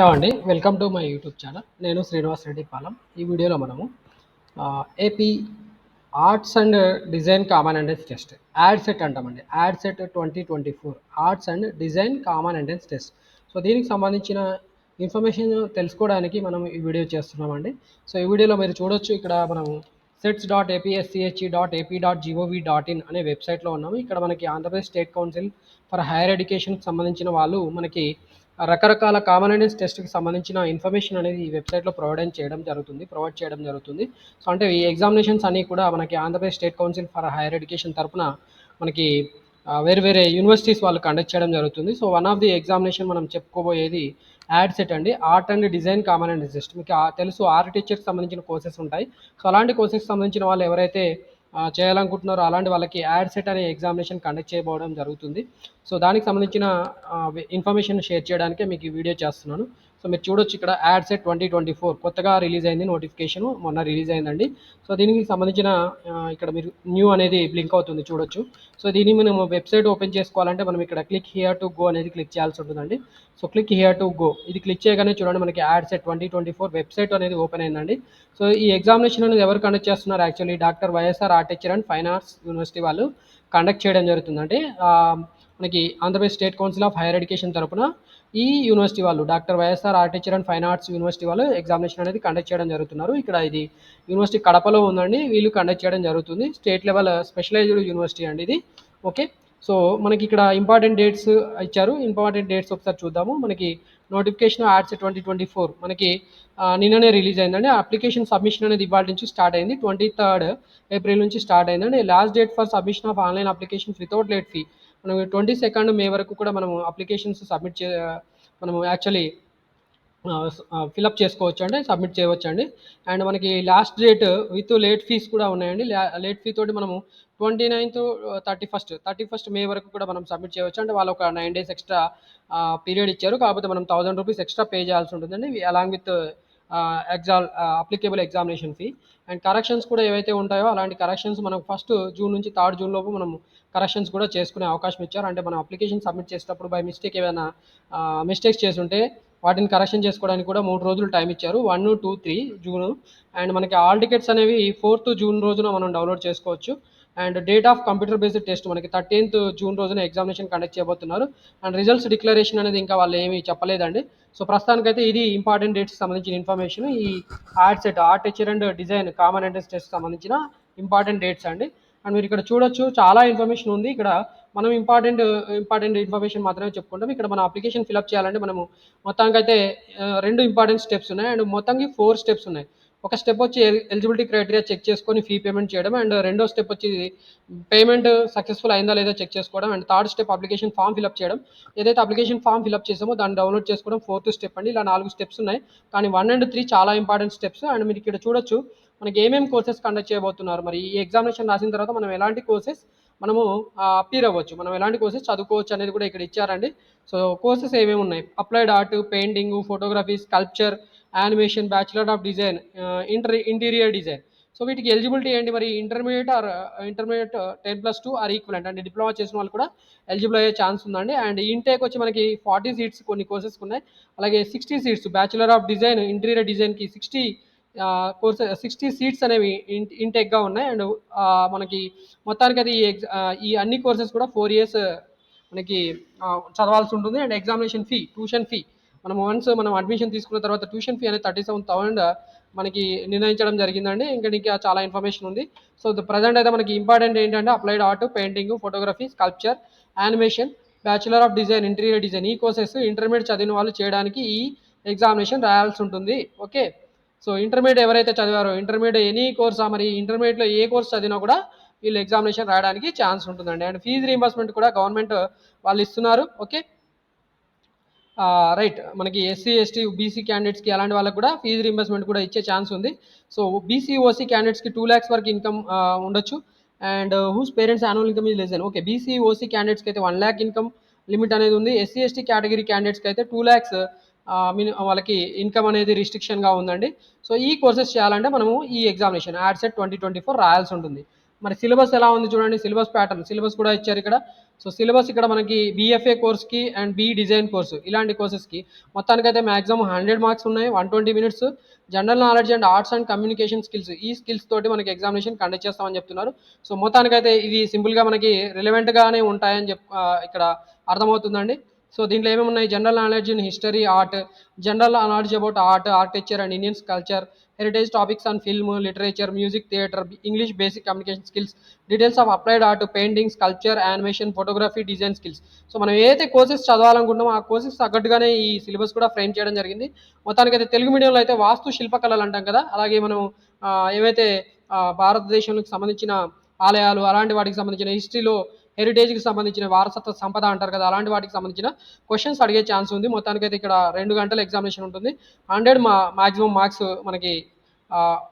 Hello అండి, welcome to my YouTube channel. నేను శ్రీనివాస్ రెడ్డి పాలెం. ఈ వీడియోలో మనము AP arts and design common entrance test ADCET అంటామండి. ADCET 2024 arts and design common entrance test. So దీనికి సంబంధించిన ఇన్ఫర్మేషన్ తెలుసుకోవడానికి మనం ఈ వీడియో చేస్తున్నామండి. సో ఈ వీడియోలో మీరు చూడొచ్చు, ఇక్కడ మనము sets.apsche.ap.gov.in అనే వెబ్సైట్లో ఉన్నాము. ఇక్కడ మనకి Andhra Pradesh state council for higher ఎడ్యుకేషన్కి సంబంధించిన వాళ్ళు మనకి రకరకాల కామన్ ఎంట్రన్స్ టెస్ట్కి సంబంధించిన ఇన్ఫర్మేషన్ అనేది ఈ వెబ్సైట్లో ప్రొవైడ్ చేయడం జరుగుతుంది. సో అంటే ఈ ఎగ్జామినేషన్స్ అన్నీ కూడా మనకి Andhra Pradesh state council for higher education తరపున మనకి వేరే వేరే యూనివర్సిటీస్ వాళ్ళు కండక్ట్ చేయడం జరుగుతుంది. So one of the examination మనం చెప్పుకోబోయేది యాడ్ సెట్ అండి, art and design common entrance test. మీకు తెలుసు, ఆర్ట్ టీచర్కి సంబంధించిన కోర్సెస్ ఉంటాయి. సో అలాంటి కోర్సెస్ సంబంధించిన వాళ్ళు ఎవరైతే చేయాలనుకుంటున్నారో అలాంటి వాళ్ళకి యాడ్ సెట్ అనే ఎగ్జామినేషన్ కండక్ట్ చేయబోవడం జరుగుతుంది. సో దానికి సంబంధించిన ఇన్ఫర్మేషన్ షేర్ చేయడానికే మీకు ఈ వీడియో చేస్తున్నాను. సో మీరు చూడొచ్చు, ఇక్కడ యాడ్ సెట్ 2024 కొత్తగా రిలీజ్ అయింది, నోటిఫికేషన్ మొన్న రిలీజ్ అయిందండి. సో దీనికి సంబంధించిన ఇక్కడ మీరు న్యూ అనేది బ్లింక్ అవుతుంది చూడొచ్చు. సో దీన్ని మనం వెబ్సైట్ ఓపెన్ చేసుకోవాలంటే మనం ఇక్కడ క్లిక్ హియర్ టు గో అనేది క్లిక్ చేయాల్సి ఉంటుందండి. So click here to go ఇది క్లిక్ చేయగానే చూడండి, మనకి యాడ్ సెట్ 2024 వెబ్సైట్ అనేది ఓపెన్ అయిందండి. సో ఈ ఎగ్జామినేషన్ అనేది ఎవరు కండక్ట్ చేస్తున్నారు? Actually doctor YSR architecture and fine arts university వాళ్ళు కండక్ట్ చేయడం జరుగుతుందండి. మనకి Andhra Pradesh state council of higher education తరపున ఈ యూనివర్సిటీ వాళ్ళు, doctor YSR architecture and fine arts university వాళ్ళు ఎగ్జామినేషన్ అనేది కండక్ట్ చేయడం జరుగుతున్నారు. ఇక్కడ ఇది యూనివర్సిటీ కడపలో ఉందండి, వీళ్ళు కండక్ట్ చేయడం జరుగుతుంది. స్టేట్ లెవెల్ స్పెషలైజ్డ్ యూనివర్సిటీ అండి ఇది. ఓకే, సో మనకి ఇక్కడ ఇంపార్టెంట్ డేట్స్ ఇచ్చారు. ఇంపార్టెంట్ డేట్స్ ఒకసారి చూద్దాము. మనకి నోటిఫికేషన్ యాడ్స్ 2024 మనకి నిన్ననే రిలీజ్ అయిందండి. అప్లికేషన్ సబ్మిషన్ అనేది ఇవాళ నుంచి స్టార్ట్ అయింది, 23rd ఏప్రిల్ నుంచి స్టార్ట్ అయిందండి. Last date for submission of online applications without late fee. మనం 22nd మే వరకు కూడా మనము అప్లికేషన్స్ మనము యాక్చువల్లీ ఫిలప్ చేసుకోవచ్చు అండి, సబ్మిట్ చేయవచ్చు అండి. అండ్ మనకి last date with late fees కూడా ఉన్నాయండి. లేట్ ఫీ తోటి మనము 29th 31st మే వరకు కూడా మనం సబ్మిట్ చేయవచ్చు. అంటే వాళ్ళు ఒక 9 days ఎక్స్ట్రా పీరియడ్ ఇచ్చారు. కాకపోతే మనం 1000 రూపీస్ ఎక్స్ట్రా పే చేయాల్సి ఉంటుందండి, along with applicable examination fee. And corrections కూడా ఏవైతే ఉంటాయో అలాంటి కరెక్షన్స్ మనం 1 జూన్ నుంచి 3rd జూన్ లోపు మనం కరెక్షన్స్ కూడా చేసుకునే అవకాశం ఇచ్చారు. అంటే మనం అప్లికేషన్ సబ్మిట్ చేసేటప్పుడు బై మిస్టేక్ ఏమైనా మిస్టేక్స్ చేస్తుంటే వాటిని కరెక్షన్ చేసుకోవడానికి కూడా 3 రోజులు టైం ఇచ్చారు, 1, 2, 3 జూన్. అండ్ మనకి ఆల్ టికెట్స్ అనేవి 4th జూన్ రోజున మనం డౌన్లోడ్ చేసుకోవచ్చు. And date of computer based test మనకి 13th జూన్ రోజున ఎగ్జామినేషన్ కండక్ట్ చేయబోతున్నారు. అండ్ రిజల్ట్స్ డిక్లరేషన్ అనేది ఇంకా వాళ్ళు ఏమీ చెప్పలేదండి. సో ప్రస్తుతానికైతే ఇది ఇంపార్టెంట్ డేట్స్ సంబంధించిన ఇన్ఫర్మేషన్. ఈ add set art teacher and design common entrance test సంబంధించిన ఇంపార్టెంట్ డేట్స్ అండి. అండ్ మీరు ఇక్కడ చూడొచ్చు, చాలా ఇన్ఫర్మేషన్ ఉంది. ఇక్కడ మనం ఇంపార్టెంట్ ఇన్ఫర్మేషన్ మాత్రమే చెప్పుకుంటాం. ఇక్కడ మన అప్లికేషన్ ఫిలప్ చేయాలంటే మనము మొత్తానికి అయితే 2 ఇంపార్టెంట్ స్టెప్స్ ఉన్నాయి, అండ్ మొత్తానికి 4 స్టెప్స్ ఉన్నాయి. ఒక స్టెప్ వచ్చి ఎలిజిబిలిటీ క్రైటీరియా చెక్ చేసుకొని ఫీ పేమెంట్ చేయడం, అండ్ రెండో స్టెప్ వచ్చి పేమెంట్ సక్సెస్ఫుల్ అయిందా లేదా చెక్ చేసుకోవడం, and third step application form fill up చేయడం. ఏదైతే అప్లికేషన్ ఫామ్ ఫిలప్ చేసామో దాన్ని డౌన్లోడ్ చేసుకోవడం 4th స్టెప్ అండి. ఇలా 4 స్టెప్స్ ఉన్నాయి, కానీ 1 and 3 చాలా ఇంపార్టెంట్ స్టెప్స్. అండ్ మీరు ఇక్కడ చూడొచ్చు, మనకి ఏమేమి కోర్సెస్ కండక్ట్ చేయబోతున్నారు, మరి ఈ ఎగ్జామినేషన్ రాసిన తర్వాత మనం ఎలాంటి కోర్సెస్ మనము అపీర్ అవ్వచ్చు, మనం ఎలాంటి కోర్సెస్ చదువుకోవచ్చు అనేది కూడా ఇక్కడ ఇచ్చారండి. సో కోర్సెస్ ఏమేమి ఉన్నాయి: applied art, painting, photography, sculpture, animation, bachelor of design, interior design. So వీటికి ఎలిజిబిలిటీ ఏంటి? మరి ఇంటర్మీడియట్ 10+2 ఆర్ ఈక్వలెంట్, అంటే డిప్లొమా చేసిన వాళ్ళు కూడా ఎలిజిబుల్ అయ్యే ఛాన్స్ ఉందండి. అండ్ ఇంటేక్ వచ్చి మనకి 40 సీట్స్ కొన్ని కోర్సెస్ ఉన్నాయి, అలాగే 60 seats bachelor of design, interior డిజైన్కి 60 సీట్స్ అనేవి ఇంటేక్గా ఉన్నాయి. అండ్ మనకి మొత్తానికి అది ఈ అన్ని కోర్సెస్ కూడా 4 years మనకి చదవాల్సి ఉంటుంది. And examination fee, tuition fee, మనం అడ్మిషన్ తీసుకున్న తర్వాత ట్యూషన్ ఫీ అనేది 37,000 మనకి నిర్ణయించడం జరిగిందండి. ఇంకా చాలా ఇన్ఫర్మేషన్ ఉంది. సో ప్రజెంట్ అయితే మనకి ఇంపార్టెంట్ ఏంటంటే applied art, painting, photography, sculpture, animation, bachelor of design, interior design ఈ కోర్సెస్ ఇంటర్మీడియట్ చదివిన వాళ్ళు చేయడానికి ఈ ఎగ్జామినేషన్ రాయాల్సి ఉంటుంది. ఓకే, సో ఇంటర్మీడియట్ ఎవరైతే చదివారో, ఇంటర్మీడియట్ ఎనీ కోర్సా, మరి ఇంటర్మీడియట్లో ఏ కోర్స్ చదివినా కూడా వీళ్ళు ఎగ్జామినేషన్ రాయడానికి ఛాన్స్ ఉంటుందండి. అండ్ ఫీజు రీయింబర్స్మెంట్ కూడా గవర్నమెంట్ వాళ్ళు ఇస్తున్నారు. ఓకే, రైట్, మనకి ఎస్సీ, ఎస్టీ, బీసీ క్యాండిడేట్స్కి అలాంటి వాళ్ళకి కూడా ఫీజు రీయింబర్స్మెంట్ కూడా ఇచ్చే ఛాన్స్ ఉంది. సో బీసీ, ఓసీ క్యాండిడేట్స్కి 2 lakhs వరకు ఇన్కమ్ ఉండొచ్చు. And whose parents annual income is less then, okay, BC, OC క్యాండిడేట్స్కి అయితే 1 lakh ఇన్కమ్ లిమిట్ అనేది ఉంది. ఎస్సీ, ఎస్టీ కేటగిరీ క్యాండిడేట్స్కి అయితే 2 lakhs వాళ్ళకి ఇన్కమ్ అనేది రిస్ట్రిక్షన్గా ఉందండి. సో ఈ కోర్సెస్ చేయాలంటే మనము ఈ ఎగ్జామినేషన్ యాడ్ సెట్ 2024 రాయాల్సి ఉంటుంది. మరి సిలబస్ ఎలా ఉంది చూడండి, సిలబస్ ప్యాటర్న్, సిలబస్ కూడా ఇచ్చారు ఇక్కడ. సో సిలబస్ ఇక్కడ మనకి బీఎఫ్ఏ కోర్స్కి అండ్ బీ డిజైన్ కోర్సు ఇలాంటి కోర్సెస్కి మొత్తానికైతే మాక్సిమం 100 మార్క్స్ ఉన్నాయి, 120 minutes. General knowledge and arts and communication skills, ఈ స్కిల్స్ తోటి మనకి ఎగ్జామినేషన్ కండక్ట్ చేస్తామని చెప్తున్నారు. సో మొత్తానికైతే ఇది సింపుల్గా మనకి రిలవెంట్గానే ఉంటాయని ఇక్కడ అర్థమవుతుందండి. సో దీంట్లో ఏమేమి ఉన్నాయి, general knowledge in history, art, general knowledge about art, architecture and Indian culture, heritage topics on film, literature, music, theatre, English basic communication skills, details of applied art, painting, sculpture, animation, photography, design skills. So మనం ఏదైతే courses చదవాలనుకుంటున్నామో ఆ courses తగ్గట్టుగానే ఈ syllabus కూడా frame చేయడం జరిగింది. మొత్తానికైతే తెలుగు మీడియంలో అయితే వాస్తు శిల్పకళలు అంటాం కదా, అలాగే మనం ఏవైతే భారతదేశానికి సంబంధించిన ఆలయాలు అలాంటి వాటికి సంబంధించిన హిస్టరీలో హెరిటేజ్కి సంబంధించిన వారసత్వ సంపద అంటారు కదా, అలాంటి వాటికి సంబంధించిన క్వశ్చన్స్ అడిగే ఛాన్స్ ఉంది. మొత్తానికైతే ఇక్కడ 2 గంటల ఎగ్జామినేషన్ ఉంటుంది. 100 మాక్సిమం మార్క్స్ మనకి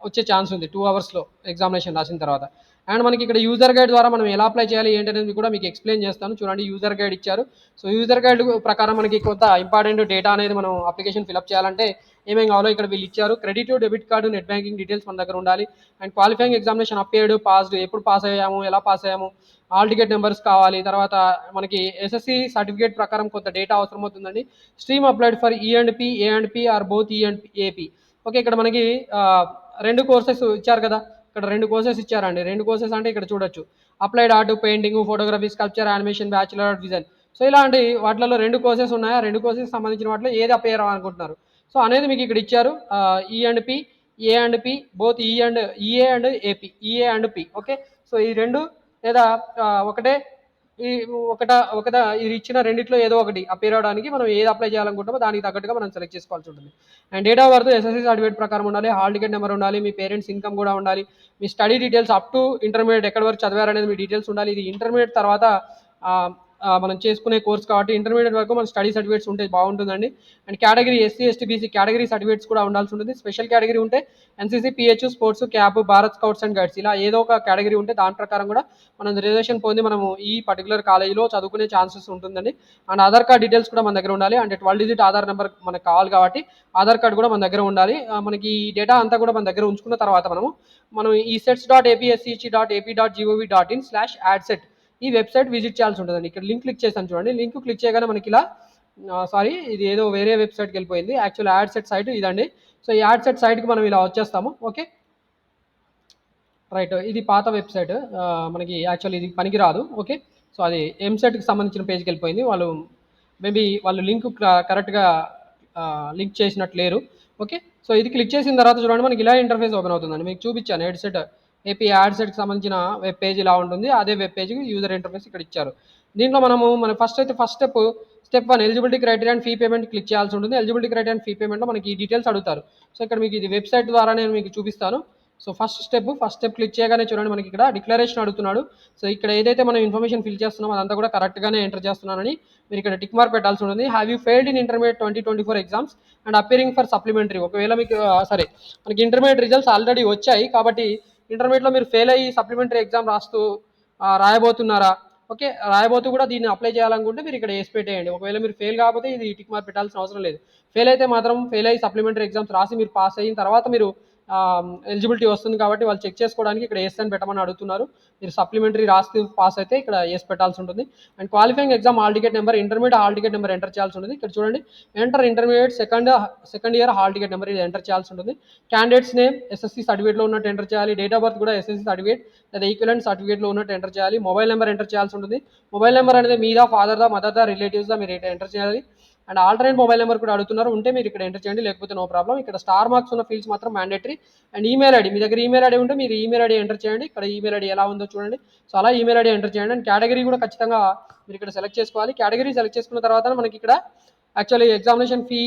వచ్చే ఛాన్స్ ఉంది 2 అవర్స్లో ఎగ్జామినేషన్ రాసిన తర్వాత. అండ్ మనకి ఇక్కడ యూజర్ గైడ్ ద్వారా మనం ఎలా అప్లై చేయాలి ఏంటనేది కూడా మీకు ఎక్స్ప్లెయిన్ చేస్తాను. చూడండి, యూజర్ గైడ్ ఇచ్చారు. సో యూజర్ గైడ్ ప్రకారం మనకి కొంత ఇంపార్టెంట్ డేటా అనేది మనం అప్లికేషన్ ఫిల్అప్ చేయాలంటే ఏమేం కావాలో ఇక్కడ వీళ్ళు ఇచ్చారు. Credit, debit card, net banking details మన దగ్గర ఉండాలి. అండ్ క్వాలిఫైయింగ్ ఎగ్జామినేషన్ అప్పేర్డ్, పాస్డ్, ఎప్పుడు పాస్ అయ్యాము, ఎలా పాస్ అయ్యాము, ఆల్ టికెట్ నెంబర్స్ కావాలి. తర్వాత మనకి ఎస్ఎస్సి సర్టిఫికేట్ ప్రకారం కొంత డేటా అవసరం అవుతుందండి. Stream applied for E and P, A and P or both E and AP. Okay, ఇక్కడ మనకి 2 కోర్సెస్ ఇచ్చారు కదా, ఇక్కడ 2 కోర్సెస్ ఇచ్చారండి. 2 కోర్సెస్ అంటే ఇక్కడ చూడొచ్చు, applied art, painting, photography, sculpture, animation, bachelor art, design. So ఇలాంటి వాటిలో 2 కోర్సెస్ ఉన్నాయా, 2 కోర్సెస్ సంబంధించిన వాటిలో ఏది అప్పేర్ అనుకుంటున్నారు సో అనేది మీకు ఇక్కడ ఇచ్చారు. ఈ and P, A and P, both EA and AP, EA and P. Okay, so ఈ రెండు లేదా ఒకటే ఈ ఇది ఇచ్చిన రెండిట్లో ఏదో ఒకటి అపేర్ అవడానికి మనం ఏది అప్లై చేయాలనుకుంటామో దానికి తగ్గట్టుగా మనం సెలెక్ట్ చేసుకోవాల్సి ఉంటుంది. And date of birth SSC certificate ప్రకారం ఉండాలి, హాల్ టికెట్ నెంబర్ ఉండాలి, మీ పేరెంట్స్ ఇన్కమ్ కూడా ఉండాలి, మీ study details up to intermediate ఎక్కడి వరకు చదివారనేది మీ డీటెయిల్స్ ఉండాలి. ఇది ఇంటర్మీడియట్ తర్వాత మనం చేసుకునే కోర్స్ కాబట్టి ఇంటర్మీడియట్ వరకు మన స్టడీ సర్టిఫికేట్స్ ఉంటే బాగుంటుందండి. And category SC ST BC category certificates కూడా ఉండాల్సి ఉంటుంది. స్పెషల్ కేటగిరీ ఉంటే NCC, pH, sports, cap, Bharat scouts and guides, ఇలా ఏదో ఒక కేటగిరీ ఉంటే దాని ప్రకారం కూడా మనం రిజర్వేషన్ పొంది మనము ఈ పర్టికులర్ కాలేజీలో చదువుకునే ఛాన్సెస్ ఉంటుందండి. అండ్ ఆధార్ కార్డ్ డీటెయిల్స్ కూడా మన దగ్గర ఉండాలి. అంటే 12 digit ఆధార్ నెంబర్ మనకు కావాలి కాబట్టి ఆధార్ కార్డ్ కూడా మన దగ్గర ఉండాలి. మనకి ఈ డేటా అంతా కూడా మన దగ్గర ఉంచుకున్న తర్వాత మనం ఈ sets.apsec.ap.gov.in/adset ఈ వెబ్సైట్ విజిట్ చేయాల్సి ఉంటుందండి. ఇక్కడ లింక్ క్లిక్ చేశాను చూడండి, లింక్ క్లిక్ చేయగానే మనకి ఇలా సారీ ఇది ఏదో వేరే వెబ్సైట్కి వెళ్ళిపోయింది. యాక్చువల్ యాడ్ సెట్ సైట్ ఇదండి. సో ఈ యాడ్ సెట్ సైట్కి మనం ఇలా వచ్చేస్తాము. ఓకే రైట్, ఇది పాత వెబ్సైట్, మనకి యాక్చువల్ ఇది పనికిరాదు. ఓకే, సో అది ఎంసెట్కి సంబంధించిన పేజ్కి వెళ్ళిపోయింది. మేబీ వాళ్ళు లింక్ కరెక్ట్గా లింక్ చేసినట్టు లేరు. ఓకే, సో ఇది క్లిక్ చేసిన తర్వాత చూడండి మనకి ఇలా ఇంటర్ఫేస్ ఓపెన్ అవుతుందండి. మీకు చూపించాను హెడ్సెట్ ఏపీ యాడ్ సెట్కి సంబంధించిన వెబ్ పేజ్ ఇలా ఉంటుంది. అదే వెబ్ పేజ్కి యూజర్ ఇంటర్ఫేస్ ఇక్కడ ఇచ్చారు. దీంట్లో మన first step 1 eligibility criteria and fee payment click చేయాల్సి ఉంటుంది. ఎలిజిబిలిటీ క్రైటీరియా అండ్ ఫీ పేమెంట్లో మనకి ఈ డీటెయిల్స్ అడుగుతారు. సో ఇక్కడ మీకు ఇది వెబ్సైట్ ద్వారా నేను మీకు చూపిస్తాను. సో ఫస్ట్ స్టెప్ క్లిక్ చేయగానే చూడండి మనకి ఇక్కడ డిక్లరేషన్ అడుగుతున్నాడు. సో ఇక్కడ ఏదైతే మనం ఇన్ఫర్మేషన్ ఫిల్ చేస్తున్నామో అదంతా కూడా కరెక్ట్గానే ఎంటర్ చేస్తున్నానని మీరు ఇక్కడ టిక్ మార్క్ పెట్టాల్సి ఉంటుంది. Have you failed in intermediate 2024 exams and appearing for supplementary. ఒకవేళ మీకు మనకి ఇంటర్మీడియట్ రిజల్ట్స్ ఆల్రెడీ వచ్చాయి కాబట్టి ఇంటర్మీడియట్లో మీరు ఫెయిల్ అయ్యి సప్లిమెంటరీ ఎగ్జామ్ రాయబోతున్నారా, ఓకే రాయబోతూ కూడా దీన్ని అప్లై చేయాలనుకుంటే మీరు ఇక్కడ వేసి పెట్టేయండి. ఒకవేళ మీరు ఫెయిల్ కాకపోతే ఇది టిక్ మార్క్ పెట్టాల్సిన అవసరం లేదు. ఫెయిల్ అయితే మాత్రం ఫెయిల్ అయ్యి సప్లిమెంటరీ ఎగ్జామ్స్ రాసి మీరు పాస్ అయిన తర్వాత మీరు ఎలిజిబిలిటీ వస్తుంది కాబట్టి వాళ్ళు చెక్ చేసుకోవడానికి ఇక్కడ ఎస్ అని పెట్టమని అడుగుతున్నారు. మీరు సప్లిమెంటరీ రాసి పాస్ అయితే ఇక్కడ ఎస్ పెట్టాల్సి ఉంటుంది. And qualifying exam hall ticket number, intermediate hall ticket number enter చేయాల్సి ఉంటుంది. ఇక్కడ చూడండి, enter intermediate second year hall ticket number ఇది ఎంటర్ చేయాల్సి ఉంటుంది. క్యాండిడేట్స్ నేమ్ ఎస్ఎస్సీ సర్టిఫికేట్లో ఉన్నట్టు ఎంటర్ చేయాలి. డేట్ ఆఫ్ బర్త్ కూడా ఎస్ఎస్సీ సర్టిఫికేట్ లేదా ఈక్వలెంట్ సర్టిఫికేట్లో ఉన్నట్టు ఎంటర్ చేయాలి. మొబైల్ నెంబర్ ఎంటర్ చేయాల్సి ఉంటుంది. మొబైల్ నెంబర్ అనేది మీదా, ఫాదర్దా, మదర్దా, రిలేటివ్స్దా మీరు ఎంటర్ చేయాలి. అండ్ ఆల్టర్నేట్ మొబైల్ నెంబర్ కూడా అడుగుతున్నారు, ఉంటే మీరు ఇక్కడ ఎంటర్ చేయండి, లేకపోతే నో ప్రాబ్లం. ఇక్కడ స్టార్ మార్క్స్ ఉన్న ఫీల్డ్స్ మాత్రం మ్యాండేటరీ. అండ్ ఈమెయిల్ ఐడి, మీ దగ్గర ఈమెయిల్ ఐడి ఉంటే మీరు ఈమెయిల్ ఐడి ఎంటర్ చేయండి. ఇక్కడ ఈమెయిల్ ఐడి ఎలా ఉందో చూడండి. సో అలా ఈమెయిల్ ఐడి ఎంటర్ చేయండి. అండ్ కేటగిరీ కూడా ఖచ్చితంగా మీరు ఇక్కడ సెలెక్ట్ చేసుకోవాలి. కేటగిరీ సెలెక్ట్ చేసుకున్న తర్వాత మనకి ఇక్కడ యాక్చువల్లీ ఎగ్జామినేషన్ ఫీ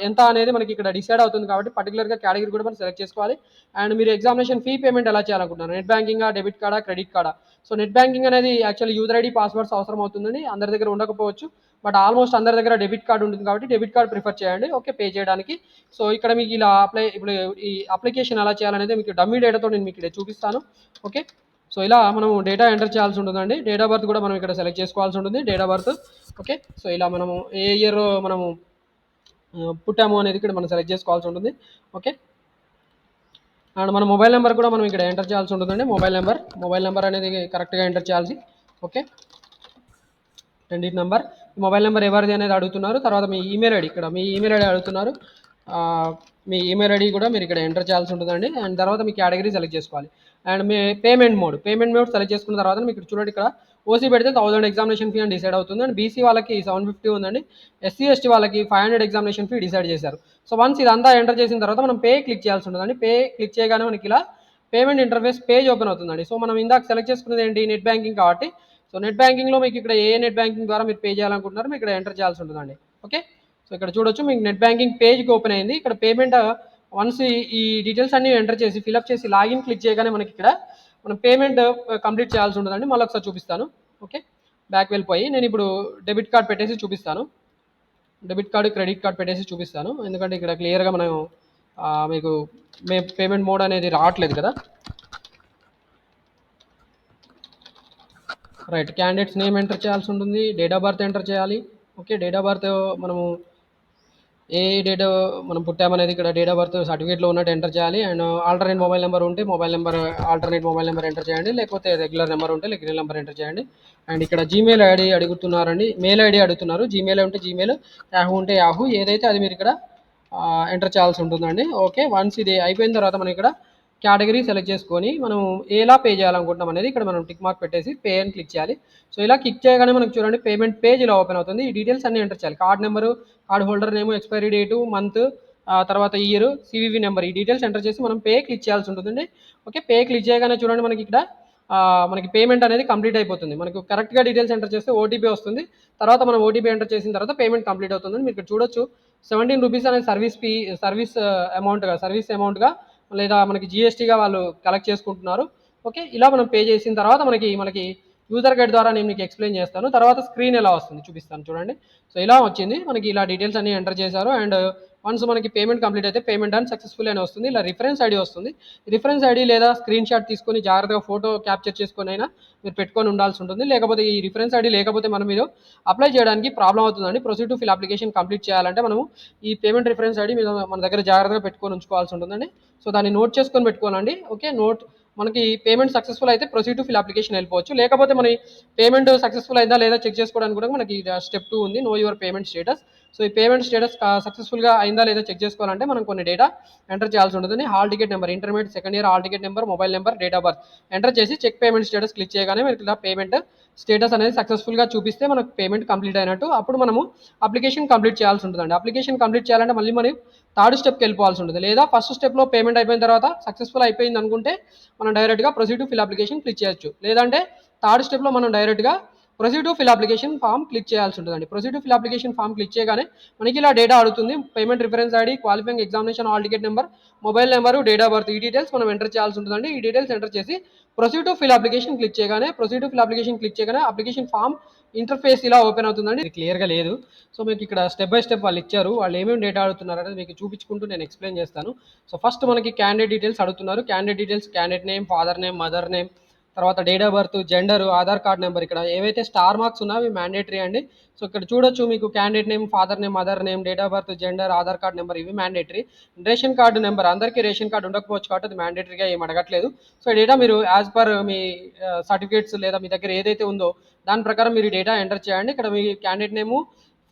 ఎంత అనేది మనకి ఇక్కడ డిసైడ్ అవుతుంది కాబట్టి పర్టికులర్గా కేటగిరీ కూడా మనం సెలెక్ట్ చేసుకోవాలి. అండ్ మీరు ఎగ్జామినేషన్ ఫీ పేమెంట్ ఎలా చేయాలనుకుంటున్నారు, నెట్ బ్యాంకింగా, డెబిట్ కార్డా, క్రెడిట్ కార్డా. సో నెట్ బ్యాంకింగ్ అనేది యాక్చువల్లీ యూజర్ ఐడి, పాస్వర్డ్స్ అవసరం అవుతుందని అందరి దగ్గర ఉండకపోవచ్చు, బట్ ఆల్మోస్ట్ అందరి దగ్గర డెబిట్ కార్డు ఉంటుంది కాబట్టి డెబిట్ కార్డ్ ప్రిఫర్ చేయండి. ఓకే, పే చేయడానికి. సో ఇక్కడ మీకు ఇలా ఇప్పుడు ఈ అప్లికేషన్ ఎలా చేయాలనేది మీకు డమ్మీ డేటాతో నేను మీకు ఇక్కడ చూపిస్తాను. ఓకే, సో ఇలా మనం డేటా ఎంటర్ చేయాల్సి ఉంటుందండి. డేట్ ఆఫ్ బర్త్ కూడా మనం ఇక్కడ సెలెక్ట్ చేసుకోవాల్సి ఉంటుంది, date of birth. Okay, so ఇలా మనము ఏ ఇయర్ మనము పుట్టాము అనేది ఇక్కడ మనం సెలెక్ట్ చేసుకోవాల్సి ఉంటుంది. ఓకే, అండ్ మన మొబైల్ నెంబర్ కూడా మనం ఇక్కడ ఎంటర్ చేయాల్సి ఉంటుందండి. మొబైల్ నెంబర్ అనేది కరెక్ట్గా ఎంటర్ చేయాల్సి. Okay, 10 number. మొబైల్ నెంబర్ ఎవరిది అనేది అడుగుతున్నారు. తర్వాత మీ ఈమెయిల్ ఐడి, ఇక్కడ మీ ఈమెయిల్ ఐడి అడుగుతున్నారు. ఆ, మీ ఈమెయిల్ ఐడి కూడా మీరు ఇక్కడ ఎంటర్ చేయాల్సి ఉంటుందండి. అండ్ తర్వాత మీ కేటగిరీ సెలెక్ట్ చేసుకోవాలి. And me payment mode select చేసుకున్న తర్వాత మీకు ఇక్కడ చూడండి, ఇక్కడ ఓసీ పెడితే 1000 ఎగ్జామినేషన్ ఫీ అని డిసైడ్ అవుతుంది. అండ్ బీసీ వాళ్ళకి 750 ఉందండి. ఎస్సీ ఎస్టీ వాళ్ళకి 500 ఎగ్జామినేషన్ ఫీ డిసైడ్ చేశారు. సో వన్స్ ఇదంతా ఎంటర్ చేసిన తర్వాత మనం పే క్లిక్ చేయాల్సి ఉంటుందండి. పే క్లిక్ చేయగానే మనకి ఇలా పేమెంట్ ఇంటర్ఫేస్ పేజ్ ఓపెన్ అవుతుందండి. సో మనం ఇందాక సెలెక్ట్ చేసుకున్నది ఏంటి, నెట్ బ్యాంకింగ్ కాబట్టి, సో నెట్ బ్యాంకింగ్లో మీకు ఇక్కడ ఏ నెట్ బ్యాంకింగ్ ద్వారా మీరు పే చేయాలనుకుంటున్నారో మీకు ఇక్కడ ఎంటర్ చేయాల్సి ఉంటుందండి. ఓకే, సో ఇక్కడ చూడొచ్చు మీకు నెట్ బ్యాంకింగ్ పేజ్కి ఓపెన్ అయింది. ఇక్కడ పేమెంట్ వన్స్ ఈ డీటెయిల్స్ అన్ని ఎంటర్ చేసి ఫిల్అప్ చేసి లాగిన్ క్లిక్ చేయగానే మనకి ఇక్కడ మనం పేమెంట్ కంప్లీట్ చేయాల్సి ఉంటుందండి. మళ్ళీ ఒకసారి చూపిస్తాను. ఓకే, బ్యాక్ వెళ్ళిపోయి నేను ఇప్పుడు డెబిట్ కార్డ్ పెట్టేసి చూపిస్తాను. డెబిట్ కార్డు క్రెడిట్ కార్డ్ పెట్టేసి చూపిస్తాను, ఎందుకంటే ఇక్కడ క్లియర్గా మనం మీకు పేమెంట్ మోడ్ అనేది రావట్లేదు కదా. రైట్, క్యాండిడేట్స్ నేమ్ ఎంటర్ చేయాల్సి ఉంటుంది, డేట్ ఆఫ్ బర్త్ ఎంటర్ చేయాలి. ఓకే, డేట్ ఆఫ్ బర్త్ మనము ఏ డేట్ మనం పుట్టామనేది ఇక్కడ డేట్ ఆఫ్ బర్త్ సర్టిఫికేట్లో ఉన్నట్టు ఎంటర్ చేయాలి. అండ్ ఆల్టర్నేట్ మొబైల్ నెంబర్ ఉంటే ఆల్టర్నేట్ మొబైల్ నెంబర్ ఎంటర్ చేయండి, లేకపోతే రెగ్యులర్ నెంబర్ ఉంటే రెగ్యులర్ నెంబర్ ఎంటర్ చేయండి. అండ్ ఇక్కడ జీమెయిల్ ఐడి అడుగుతున్నారండి, మెయిల్ ఐడి అడుగుతున్నారు. జీమెయిల్ ఉంటే జీమెయిల్, యాహూ ఉంటే యాహూ, ఏదైతే అది మీరు ఇక్కడ ఎంటర్ చేయాల్సి ఉంటుందండి. ఓకే, వన్స్ ఇది అయిపోయిన తర్వాత మనం ఇక్కడ కేటగిరీ సెలెక్ట్ చేసుకొని మనం ఎలా పే చేయాలనుకుంటున్నాం అనేది ఇక్కడ మనం టిక్ మార్క్ పెట్టేసి పే అని క్లిక్ చేయాలి. సో ఇలా క్లిక్ చేయగానే మనకు చూడండి పేమెంట్ పేజ్ ఇలా ఓపెన్ అవుతుంది. ఈ డీటెయిల్స్ అన్ని ఎంటర్ చేయాలి. Card number, card holder name, expiry date, month, తర్వాత ఇయర్, సివివి నెంబర్, ఈ డీటెయిల్స్ ఎంటర్ చేసి మనం పే క్లిక్ చేయాల్సి ఉంటుందండి. ఓకే, పే క్లిక్ చేయగానే చూడండి మనకి ఇక్కడ మనకి పేమెంట్ అనేది కంప్లీట్ అయిపోతుంది. మనకు కరెక్ట్గా డీటెయిల్స్ ఎంటర్ చేస్తే ఓటీపీ వస్తుంది. తర్వాత మనం ఓటీపీ ఎంటర్ చేసిన తర్వాత పేమెంట్ కంప్లీట్ అవుతుందని మీరు ఇక్కడ చూడొచ్చు. 17 రూపీస్ అనేది సర్వీస్ అమౌంట్గా లేదా మనకి జిఎస్టీగా వాళ్ళు కలెక్ట్ చేసుకుంటున్నారు. ఓకే, ఇలా మనం పే చేసిన తర్వాత మనకి యూజర్ గైడ్ ద్వారా నేను మీకు ఎక్స్ప్లెయిన్ చేస్తాను. తర్వాత స్క్రీన్ ఎలా వస్తుంది చూపిస్తాను చూడండి. సో ఇలా వచ్చింది, మనకి ఇలా డీటెయిల్స్ అన్ని ఎంటర్ చేశారు. అండ్ వన్స్ మనకి పేమెంట్ కంప్లీట్ అయితే పేమెంట్ అని సక్సెస్ఫుల్ అని వస్తుంది. ఇలా రిఫరెన్స్ ఐడి వస్తుంది. రిఫరెన్స్ ఐడి లేదా స్క్రీన్ షాట్ తీసుకొని జాగ్రత్తగా ఫోటో క్యాప్చర్ చేసుకొని అయినా మీరు పెట్టుకొని ఉండాల్సి ఉంటుంది. లేకపోతే ఈ రిఫరెన్స్ ఐడి లేకపోతే మీరు అప్లై చేయడానికి ప్రాబ్లం అవుతుందండి. Proceed to fill application complete చేయాలంటే మనము ఈ పేమెంట్ రిఫరెన్స్ ఐడి మన దగ్గర జాగ్రత్తగా పెట్టుకొని ఉంచుకోవాల్సి ఉంటుందండి. సో దాన్ని నోట్ చేసుకొని పెట్టుకోవాలండి. ఓకే, మనకి పేమెంట్ సక్సెస్ఫుల్ అయితే ప్రొసీడ్ టు ఫిల్ అప్లికేషన్ వెళ్ళిపోవచ్చు. లేకపోతే మన పేమెంట్ సక్సెస్ఫుల్ అయిందా లేదా చెక్ చేసుకోవడానికి కూడా మనకి స్టెప్ 2 ఉంది, know your payment status. So ఈ పేమెంట్ స్టేటస్ సక్సెస్ఫుల్గా అయిందా లేదా చెక్ చేసుకోవాలంటే మనం కొన్ని డేటా ఎంటర్ చేయాల్సి ఉంటుంది. Hall ticket number, intermediate second year hall ticket number, mobile number, date of birth enter చేసి చెక్ పేమెంట్ స్టేటస్ క్లిక్ చేయగానే మనకి ఇలా పేమెంట్ స్టేటస్ అనేది సక్సెస్ఫుల్గా చూపిస్తే మనకు పేమెంట్ కంప్లీట్ అయినట్టు. అప్పుడు మనము అప్లికేషన్ కంప్లీట్ చేయాల్సి ఉంటుందండి. అప్లికేషన్ కంప్లీట్ చేయాలంటే మళ్ళీ మనం థర్డ్ స్టెప్కి వెళ్ళిపోవాల్సి ఉంటుంది. లేదా ఫస్ట్ స్టెప్లో పేమెంట్ అయిపోయిన తర్వాత సక్సెస్ఫుల్ అయిపోయింది అనుకుంటే మనం డైరెక్ట్గా proceed to fill application click చేయొచ్చు. లేదంటే థర్డ్ స్టెప్లో మనం డైరెక్ట్గా proceed to fill application form click చేయాల్సి ఉంటుందండి. Proceed to fill application form click చేయగానే మనకి ఇలా డేటా అడుగుతుంది. Payment reference ID, qualifying examination hall ticket number, mobile number, date of birth, ఈ డీటెయిల్స్ మనం ఎంటర్ చేయాల్సి ఉంటుందండి. ఈ డీటెయిల్స్ ఎంటర్ చేసి proceed to fill application click చేయగానే అప్లికేషన్ ఫామ్ ఇంటర్ఫేస్ ఇలా ఓపెన్ అవుతుందండి. ఇది క్లియర్గా లేదు. సో మీకు ఇక్కడ స్టెప్ బై స్టెప్ వాళ్ళు ఇచ్చారు, వాళ్ళు ఏమేమి డేటా అడుగుతున్నారు అనేది మీకు చూపించుకుంటూ నేను ఎక్స్ప్లెయిన్ చేస్తాను. సో ఫస్ట్ మనకి క్యాండిడేట్ డీటెయిల్స్ అడుగుతున్నారు. Candidate name, father name, mother name, తర్వాత date of birth, gender, Aadhaar card number, ఇక్కడ ఏవైతే స్టార్ మార్క్స్ ఉన్నాయో అవి మ్యాండేటరీ అండి. సో ఇక్కడ చూడొచ్చు మీకు candidate name, father name, mother name, date of birth, gender, Aadhaar card number ఇవి మ్యాండేటరీ. రేషన్ కార్డు నెంబర్, అందరికీ రేషన్ కార్డు ఉండకపోవచ్చు కాబట్టి అది మ్యాండేటరీగా ఏం అడగట్లేదు. సో ఈ డేటా మీరు యాజ్ పర్ మీ సర్టిఫికేట్స్ లేదా మీ దగ్గర ఏదైతే ఉందో దాని ప్రకారం మీరు డేటా ఎంటర్ చేయండి. ఇక్కడ మీ candidate name,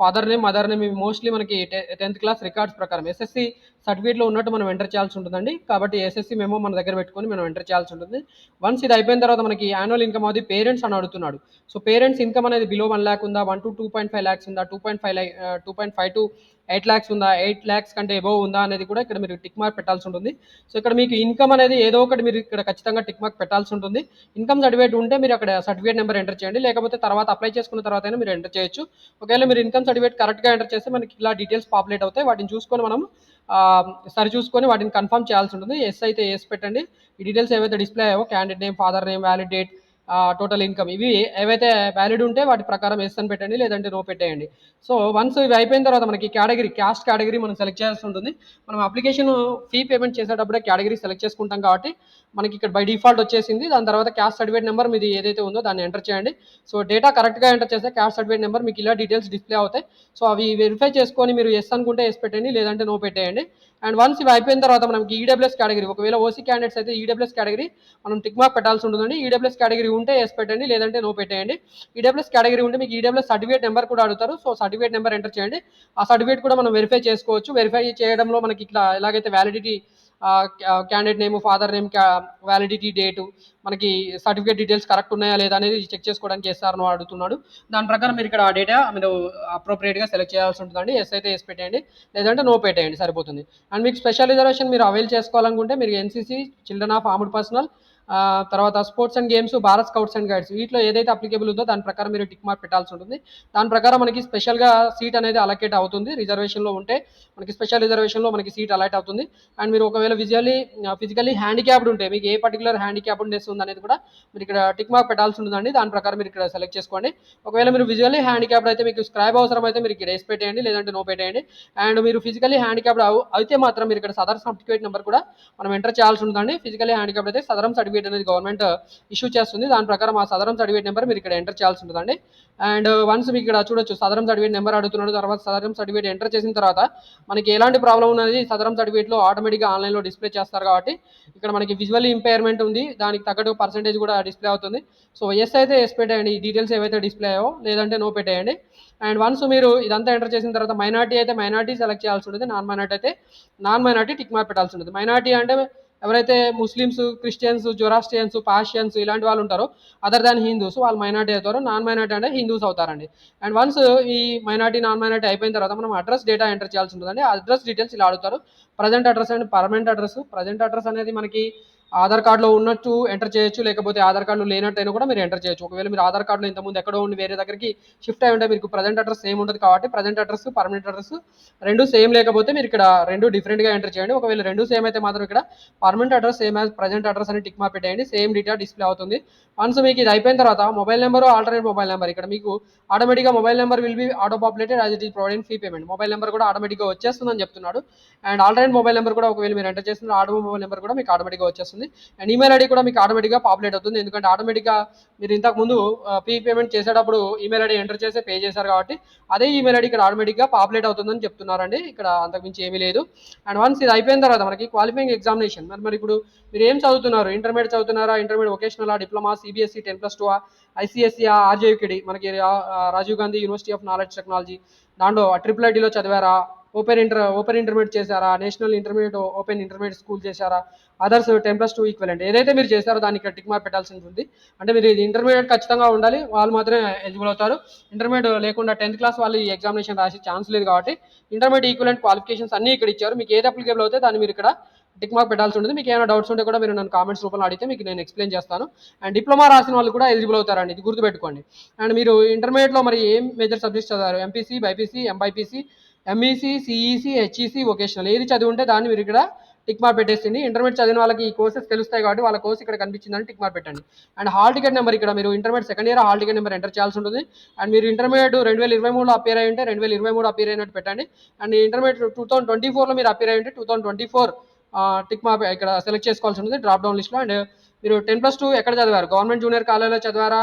father name, mother name ఇవి మోస్ట్లీ మనకి 10th క్లాస్ రికార్డ్స్ ప్రకారం ఎస్ఎస్సి సర్టిఫికేట్లో ఉన్నట్టు మనం ఎంటర్ చేయాల్సి ఉంటుందండి. కాబట్టి ఎస్ఎస్సి మెమో మన దగ్గర పెట్టుకొని మనం ఎంటర్ చేయాల్సి ఉంటుంది. వన్స్ ఇది అయిపోయిన తర్వాత మనకి యాన్యువల్ ఇన్కమ్ అది పేరెంట్స్ అని అడుగుతున్నాడు. సో పేరెంట్స్ ఇన్కమ్ అనేది బిలో 1 lakh ఉందా, 1 to 2.5 lakhs ఉందా, 2.5 to 8 lakhs ఉందా, 8 lakhs కంటే ఎబోవ్ ఉందా అనేది కూడా ఇక్కడ మీరు టిక్ మార్క్ పెట్టాల్సి ఉంటుంది. సో ఇక్కడ మీకు ఇన్కమ్ అనేది ఏదో ఒకటి మీరు ఇక్కడ ఖచ్చితంగా టిక్ మార్క్ పెట్టాల్సి ఉంటుంది. ఇన్కమ్ సర్టిఫికేట్ ఉంటే మీరు అక్కడ సర్టిఫికేట్ నెంబర్ ఎంటర్ చేయండి, లేకపోతే తర్వాత అప్లై చేసుకున్న తర్వాత అయినా మీరు ఎంటర్ చేయొచ్చు. ఒకవేళ మీరు ఇన్కమ్ సర్టిఫికేట్ కరెక్ట్గా ఎంటర్ చేస్తే మనకి ఇలా డీటెయిల్స్ పాపులేట్ అవుతాయి. వాటిని చూసుకొని మనం సరి చూసుకొని వాటిని కన్ఫర్మ్ చేయాల్సి ఉంటుంది. ఎస్ అయితే ఎస్ పెట్టండి. ఈ డీటెయిల్స్ ఏవైతే డిస్ప్లే అయ్యావో candidate name, father name, valid date, total income ఇవి ఏవైతే వ్యాలిడ్ ఉంటే వాటి ప్రకారం ఎస్ అని పెట్టండి, లేదంటే నో పెట్టేయండి. సో వన్స్ ఇవి అయిపోయిన తర్వాత మనకి క్యాస్ట్ కేటగిరీ మనం సెలెక్ట్ చేయాల్సి ఉంటుంది. మనం అప్లికేషన్ ఫీ పేమెంట్ చేసేటప్పుడే కేటగిరీ సెలెక్ట్ చేసుకుంటాం కాబట్టి మనకి ఇక్కడ బై డిఫాల్ట్ వచ్చేసింది. దాని తర్వాత క్యాస్ట్ సర్టిఫికేట్ నెంబర్ మీది ఏదైతే ఉందో దాన్ని ఎంటర్ చేయండి. సో డేటా కరెక్ట్గా ఎంటర్ చేస్తే క్యాస్ట్ సర్టిఫికేట్ నెంబర్ మీకు ఇలా డీటెయిల్స్ డిస్ప్లే అవుతాయి. సో అవి వెరిఫై చేసుకొని మీరు ఎస్ అనుకుంటే ఎస్ పెట్టండి, లేదంటే నో పెట్టేయండి. అండ్ వన్స్ ఇవి అయిపోయిన తర్వాత మనకి ఈడబ్ల్యూఎస్ కేటగిరీ, ఒకవేళ ఓసీ క్యాండిడేట్స్ అయితే ఈడబ్ల్యూఎస్ కేటగిరీ మనం టిక్ మార్క్ పెట్టాల్సి ఉంటుందండి. ఈడబ్ల్యూఎస్ కేటగిరీ ఉంటే ఎస్ పెట్టండి, లేదంటే నో పెట్టేయండి. ఈడబ్ల్యూఎస్ కేటగిరీ ఉంటే మీకు ఈడబ్ల్యూఎస్ సర్టిఫికేట్ నెంబర్ కూడా అడుగుతారు. సో సర్టిఫికేట్ నెంబర్ ఎంటర్ చేయండి. ఆ సర్టిఫికేట్ కూడా మనం వెరిఫై చేసుకోవచ్చు. వెరిఫై చేయడంలో మనకి ఇట్లా ఎలాగైతే validity candidate name, father name, validity date, మనకి సర్టిఫికేట్ డీటెయిల్స్ కరెక్ట్ ఉన్నాయా లేదా అనేది చెక్ చేసుకోవడానికి ఎస్ఆర్నో అడుగుతున్నాడు. దాని ప్రకారం మీరు ఇక్కడ ఆ డేటా మీరు అప్రోప్రియేట్గా సెలెక్ట్ చేయాల్సి ఉంటుందండి. ఎస్ అయితే ఎస్ పెట్టేయండి, లేదంటే నో పెట్టేయండి, సరిపోతుంది. అండ్ మీకు స్పెషల్ రిజర్వేషన్ మీరు అవైల్ చేసుకోవాలనుకుంటే మీరు NCC, children of armed personnel, తర్వాత sports and games, Bharat scouts and guides, వీటిలో ఏదైతే అప్లికేబుల్ ఉందో దాని ప్రకారం మీరు టిక్ మార్క్ పెట్టాల్సి ఉంటుంది. దాని ప్రకారం మనకి స్పెషల్గా సీట్ అనేది అలకేట్ అవుతుంది. రిజర్వేషన్లో ఉంటే మనకి స్పెషల్ రిజర్వేషన్లో మనకి సీట్ అలాట్ అవుతుంది. అండ్ మీరు ఒకవేళ ఫిజికల్లీ హ్యాండిక్యాప్డ్ ఉంటే మీకు ఏ పర్టికులర్ హ్యాండిక్యాప్డ్నెస్ ఉంది అనేది కూడా మీరు ఇక్కడ టిక్ మార్క్ పెట్టాల్సి ఉంటుందండి. దాని ప్రకారం మీరు ఇక్కడ సెలెక్ట్ చేసుకోండి. ఒకవేళ మీరు విజువల్లీ హ్యాండిక్యాప్డ్ అయితే మీకు స్క్రైబ్ అవసరం అయితే మీరు ఇక్కడ ఎస్ పెట్టేయండి, లేదంటే నో పెట్టేయండి. అండ్ మీరు ఫిజికల్లీ హ్యాండిక్యాప్డ్ అయితే మాత్రం మీరు ఇక్కడ సదరం సర్టిఫికేట్ నెంబర్ కూడా మనం ఎంటర్ చేయాల్సి ఉంటుందండి. ఫిజికల్లీ హ్యాండిక్యాప్డ్ అయితే సదరం సర్టిఫికేట్ అనేది గవర్నమెంట్ ఇష్యూ చేస్తుంది. దాని ప్రకారం ఆ సదరం సర్టిఫికేట్ నెంబర్ మీరు ఇక్కడ ఎంటర్ చేయాల్సి ఉంటుందండి. అండ్ వన్స్ మీకు ఇక్కడ చూడొచ్చు సదరం సర్టిఫికేట్ నెంబర్ అడుగుతున్నాడు. తర్వాత సదరం సర్టిఫికేట్ ఎంటర్ చేసిన తర్వాత మనకి ఎలాంటి ప్రాబ్లం ఉన్నది సదరం సర్టిఫికేట్లో ఆటోమేటిక్గా ఆన్లైన్లో డిస్ప్లే చేస్తారు. కాబట్టి ఇక్కడ మనకి విజువల్ ఇంపైర్మెంట్ ఉంది, దానికి తగ్గట్టు పర్సెంటేజ్ కూడా డిస్ప్లే అవుతుంది. సో ఎస్ అయితే ఎస్ పెట్టేయండి, ఈ డీటెయిల్స్ ఏవైతే డిస్ప్లే అయ్యో, లేదంటే నో పెట్టేయండి. అండ్ వన్స్ మీరు ఇదంతా ఎంటర్ చేసిన తర్వాత మైనార్టీ అయితే మైనార్టీ సెలెక్ట్ చేయాల్సి ఉంటుంది, నాన్ మైనార్టీ అయితే నాన్ మైనార్టీ టిక్ మార్క్ పెట్టాల్సి ఉంటుంది. మైనార్టీ అంటే ఎవరైతే ముస్లిమ్స్, క్రిస్టియన్స్, జొరాస్ట్రియన్స్, పాషియన్స్ ఇలాంటి వాళ్ళు ఉంటారో అదర్ దాన్ హిందూస్, వాళ్ళు మైనార్టీ అవుతారు. నాన్ మైనార్టీ అంటే హిందూస్ అవుతారండి. అండ్ వన్స్ ఈ మైనార్టీ నాన్ మైనార్టీ అయిపోయిన తర్వాత మనం అడ్రస్ డేటా ఎంటర్ చేయాల్సి ఉంటుందండి. అడ్రస్ డీటెయిల్స్ ఇలా అడుగుతారు. Present address and permanent address. Present address అనేది మనకి ఆధార్ కార్డులో ఉన్నట్టు ఎంటర్ చేయొచ్చు, లేకపోతే ఆధార్ కార్డులో లేనట్టయినా కూడా మీరు ఎంటర్ చేయొచ్చు. ఒకవేళ మీరు ఆధార్ కార్డులో ఇంతకుముందు ఎక్కడో ఉండి వేరే దగ్గరికి షిఫ్ట్ అయి ఉంటే మీకు ప్రజెంట్ అడ్రస్ సేమ్ ఉంటుంది. కాబట్టి ప్రజెంట్ అడ్రస్, పర్మనెంట్ అడ్రస్ రెండు సేమ్ లేకపోతే మీరు ఇక్కడ రెండు డిఫరెంట్గా ఎంటర్ చేయండి. ఒకవేళ రెండు సేమ్ అయితే మాత్రం ఇక్కడ permanent address same as present address అని టిక్ మార్క్ పెట్టేయండి. సేమ్ డీటా డిస్ప్లే అవుతుంది. వన్స్ మీకు ఇది అయిపోయిన తర్వాత mobile number, alternate mobile number, ఇక్కడ మీకు ఆటోమేటిక్గా mobile number will be auto populated as it is providing fee payment. Mobile number కూడా ఆటోమేటిక్గా వచ్చేస్తుందని చెప్తున్నాడు. అండ్ ఆల్టర్నేట్ మొబైల్ నెంబర్ కూడా ఒకవేళ మీరు ఎంటర్ చేస్తున్న ఆటో మొబైల్ నెంబర్ కూడా మీకు ఆటోమేటిక్గా వచ్చేస్తుంది. అండ్ ఈమెయిల్ ఐడి కూడా మీకు ఆటోమేటిక్గా పాపులేట్ అవుతుంది. ఎందుకంటే ఆటోమేటిక్గా మీరు ఇంతకు ముందు ఫీ పేమెంట్ చేసేటప్పుడు ఈమెయిల్ ఐడి ఎంటర్ చేసి పే చేశారు కాబట్టి అదే ఈమెయిల్ ఐడి ఇక్కడ ఆటోమేటిక్గా పాపులేట్ అవుతుందని చెప్తున్నారండి. ఇక్కడ అంతకుమించి ఏమీ లేదు. అండ్ వన్స్ ఇది అయిపోయిన తర్వాత మనకి క్వాలిఫైయింగ్ ఎగ్జామినేషన్, మరి ఇప్పుడు మీరు ఏం చదువుతున్నారు? ఇంటర్మీడియట్ చదువుతున్నారా? Intermediate vocational, diploma, CBSE 10+2, ICSE, RGUKT, మనకి Rajiv Gandhi university of knowledge technology, దాంట్లో IIITలో చదివారా? ఓపెన్ ఇంటర్మీడియట్ చేశారా? National intermediate open intermediate school చేశారా? అదర్స్ 10+2 ఈక్వలెంట్ ఏదైతే మీరు చేశారో దానికి ఇక్కడ టిక్ మార్క్ పెట్టాల్సి ఉంటుంది. అంటే మీరు ఇది ఇంటర్మీడియట్ ఖచ్చితంగా ఉండాలి, వాళ్ళు మాత్రమే ఎలిజిబుల్ అవుతారు. ఇంటర్మీడియట్ లేకుండా 10th క్లాస్ వాళ్ళు ఈ ఎగ్జామినేషన్ రాసే ఛాన్స్ లేదు. కాబట్టి ఇంటర్మీడియట్ ఈక్వలెంట్ క్వాలిఫికేషన్స్ అన్ని ఇక్కడ ఇచ్చారు. మీకు ఏది అప్లికేబుల్ అవుతే దాన్ని మీరు ఇక్కడ టిక్ మార్క్ పెట్టాల్సి ఉంటుంది. మీకు ఏమైనా డౌట్స్ ఉంటే కూడా మీరు నన్ను కామెంట్స్ రూపంలో అడిగితే మీకు నేను ఎక్స్ప్లెయిన్ చేస్తాను. అండ్ డిప్లొమా రాసిన వాళ్ళు కూడా ఎలిజిబుల్ అవుతారండి, ఇది గుర్తుపెట్టుకోండి. అండ్ మీరు ఇంటర్మీడియట్లో మరి ఏం మేజర్ సబ్జెక్ట్స్ చదివారు? MPC, BiPC, MBiPC, MEC, CEC, HEC, vocational ఏది చదివి ఉంటే దాన్ని మీరు ఇక్కడ టిక్ మార్క్ పెట్టేసింది. ఇంటర్మీడియట్ చదివిన వాళ్ళకి ఈ కోర్సెస్ తెలుస్తాయి కాబట్టి వాళ్ళ కోర్స్ ఇక్కడ కనిపించిందని టిక్ మార్క్ పెట్టండి. అండ్ హాల్ టికెట్ నెంబర్, ఇక్కడ మీరు intermediate second year hall ticket number enter చేయాల్సి ఉంటుంది. అండ్ మీరు ఇంటర్మీడియట్ 2023లో అపేర్ అయి ఉంటే 2023 అపేర్ అయినట్టు పెట్టండి. అండ్ ఇంటర్మీడియట్ 2024లో మీరు అపేర్ అయి ఉంటే 2024 టిక్ మార్క్ ఇక్కడ సెలెక్ట్ చేసుకోవాల్సి ఉంటుంది డ్రాప్ డౌన్ లిస్ట్లో. అండ్ మీరు 10+2 ఎక్కడ చదివారు? గవర్నమెంట్ జూనియర్ కాలేజ్లో చదివారా?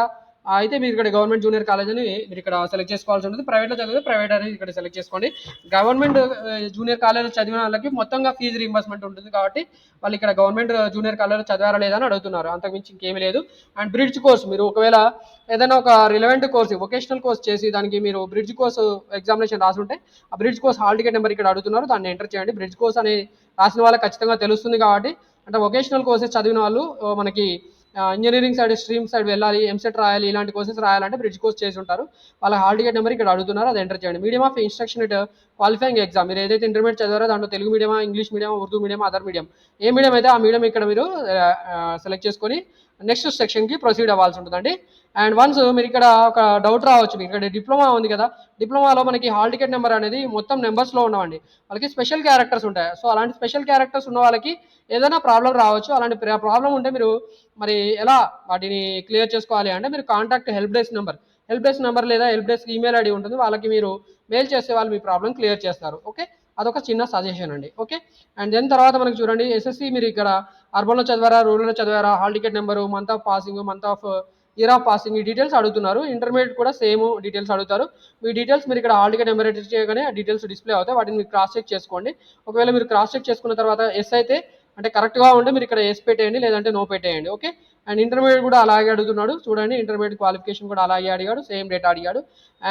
అయితే మీరు ఇక్కడ గవర్నమెంట్ జూనియర్ కాలేజ్ అని మీరు ఇక్కడ సెలెక్ట్ చేసుకోవాల్సి ఉంటుంది. ప్రైవేట్లో చదివితే ప్రైవేట్ అనేది ఇక్కడ సెలెక్ట్ చేసుకోండి. గవర్నమెంట్ జూనియర్ కాలేజ్లో చదివిన వాళ్ళకి మొత్తంగా ఫీజు రీంబర్స్మెంట్ ఉంటుంది. కాబట్టి వాళ్ళు ఇక్కడ గవర్నమెంట్ జూనియర్ కాలేజ్లో చదివారా లేదా అని అడుగుతున్నారు, అంతకుమించి ఇంకేమీ లేదు. అండ్ బ్రిడ్జ్ కోర్స్, మీరు ఒకవేళ ఏదైనా ఒక రిలవెంట్ కోర్స్, వొకేషనల్ కోర్స్ చేసి దానికి మీరు బ్రిడ్జ్ కోర్స్ ఎగ్జామినేషన్ రాసి ఉంటే ఆ bridge course hall ticket number ఇక్కడ అడుగుతున్నారు, దాన్ని ఎంటర్ చేయండి. బ్రిడ్జ్ కోర్స్ అని రాసిన వాళ్ళకి ఖచ్చితంగా తెలుస్తుంది. కాబట్టి అంటే వొకేషనల్ కోర్సెస్ చదివిన వాళ్ళు మనకి ఇంజనీరింగ్ సైడ్, స్ట్రీమ్ సైడ్ వెళ్ళాలి, ఎంసెట్ రాయాలి, ఇలాంటి కోర్సెస్ రాయాలంటే బ్రిడ్జ్ కోర్స్ చేసి ఉంటారు. వాళ్ళ హాల్ టికెట్ నెంబర్ ఇక్కడ అడుగుతున్నారు, అది ఎంటర్ చేయండి. Medium of instruction it qualifying exam, మీరు ఏదైతే ఇంటర్మీడియట్ చదివారో దాంట్లో తెలుగు మీడియమా, English medium, Urdu medium, other medium, ఏ మీడియం అయితే ఆ మీడియం ఇక్కడ మీరు సెలెక్ట్ చేసుకొని నెక్స్ట్ సెక్షన్కి ప్రొసీడ్ అవ్వాల్సి ఉంటుందండి. అండ్ వన్స్ మీరు ఇక్కడ ఒక డౌట్ రావచ్చు, మీకు ఇక్కడ డిప్లొమా ఉంది కదా, డిప్లొమాలో మనకి హాల్ టికెట్ నెంబర్ అనేది మొత్తం నెంబర్స్లో ఉండవండి, వాళ్ళకి స్పెషల్ క్యారెక్టర్స్ ఉంటాయి. సో అలాంటి స్పెషల్ క్యారెక్టర్స్ ఉన్న వాళ్ళకి ఏదైనా ప్రాబ్లం రావచ్చు. అలాంటి ప్రాబ్లం ఉంటే మీరు మరి ఎలా వాటిని క్లియర్ చేసుకోవాలి అంటే మీరు కాంటాక్ట్ హెల్ప్ డెస్క్ నెంబర్ లేదా హెల్ప్ డెస్క్ ఈమెయిల్ ఐడి ఉంటుంది, వాళ్ళకి మీరు మెయిల్ చేసే వాళ్ళు మీ ప్రాబ్లం క్లియర్ చేస్తారు. ఓకే, అదొక చిన్న సజెషన్ అండి. ఓకే, అండ్ దెన్ తర్వాత మనకి చూడండి ఎస్ఎస్సి మీరు ఇక్కడ అర్బన్లో చదివారా, రూరల్లో చదివారా, hall ticket number, month of passing, month of year of passing, ఈ డీటెయిల్స్ అడుగుతున్నారు. ఇంటర్మీడియట్ కూడా సేమ్ డీటెయిల్స్ అడుగుతారు. మీ డీటెయిల్స్ మీరు ఇక్కడ హాల్ టికెట్ నెంబర్ ఎంటర్ చేయగానే ఆ డీటెయిల్స్ డిస్ప్లే అవుతాయి. వాటిని మీరు క్రాస్ చెక్ చేసుకోండి. ఒకవేళ మీరు క్రాస్ చెక్ చేసుకున్న తర్వాత ఎస్ అయితే అంటే కరెక్ట్గా ఉంటే మీరు ఇక్కడ ఎస్ పెట్టేయండి, లేదంటే నో పెట్టేయండి. ఓకే. అండ్ ఇంటర్మీడియట్ కూడా అలాగే అడుగుతున్నాడు చూడండి. ఇంటర్మీడియట్ క్వాలిఫికేషన్ కూడా అలాగే అడిగాడు, సేమ్ డేటా అడిగాడు.